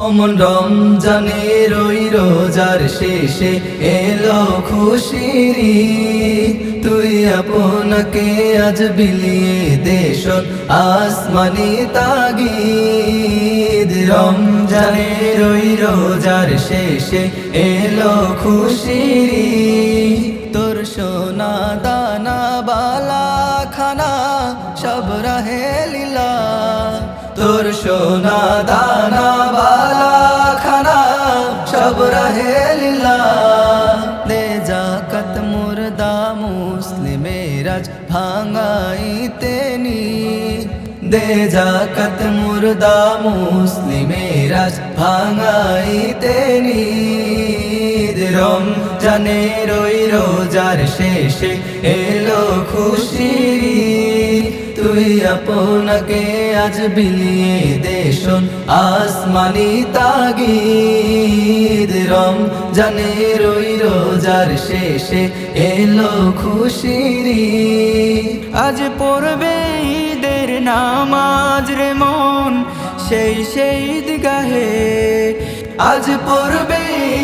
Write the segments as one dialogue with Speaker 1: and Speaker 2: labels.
Speaker 1: অমন রমজানের ওই রোজার শেষে এলো খুশির ঈদ। তুই আপনাকে আজ বিলিয়ে দেশ আসমানি তাগিদ। রমজানের ওই রোজার শেষে এলো খুশির ঈদ। তোর সোনা দানা বালা খানা সব রাহে লীলা, তোর সোনা দানা বালা খানা সব রাহে লীলা। দে জাকাত মুর্দা মুসলিমের আজ ভাঙাইতে নিদ, দে জাকাত মুর্দা মুসলিমের আজ ভাঙাইতে নিদ। রমজানের ওই রোজার শেষে এলো খুশির ঈদ। তুই আপনাকে আজ বিলিয়ে দেশ আসমানি তাগিদ। রমজানের ওই রোজার শেষে এলো খুশির ঈদ।
Speaker 2: আজ পড়বে ঈদের নামাজ রে মন সেই ঈদগাহে,
Speaker 1: আজ পড়বে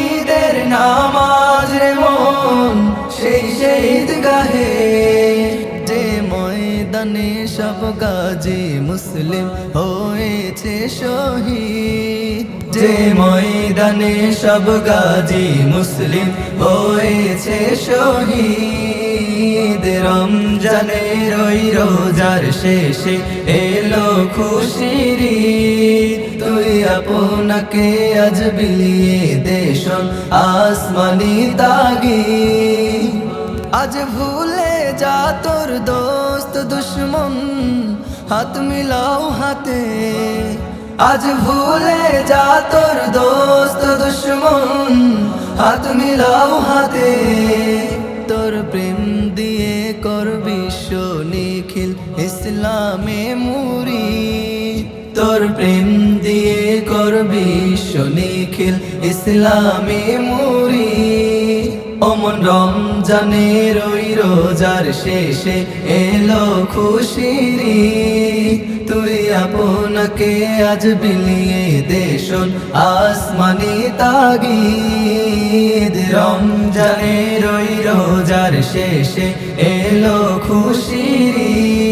Speaker 1: ঈদের নামাজ রে মন সেই ঈদগাহে। যে ময়দানে সব গাজী মুসলিম হয়েছে শহীদ, যে ময়দানে সব গাজী মুসলিম হয়েছে শহীদ। রমজানের ওই রোজার শেষে এলো খুশির ঈদ। তুই আপনাকে আজ বিলিয়ে দেশ আসমানি তাগিদ। আজ ভুলে যা তোর দোস্ত দুশ্মন হাত মিলাও হাতে, আজ ভুলে যা তোর দোস্ত দুশ্মন হাত মিলাও হাতে। তোর প্রেম দিয়ে কর বিশ্ব নিখিল ইসলামে মুরিদ, তোর প্রেম দিয়ে কর বিশ্ব নিখিল ইসলামে মুরিদ। অমন রমজানের ওই রোজার শেষে এলো খুশির ঈদ। তুই আপনাকে আজ বিলিয়ে দেশ আসমানি তাগিদ। রমজানের ওই রোজার শেষে এলো খুশির ঈদ।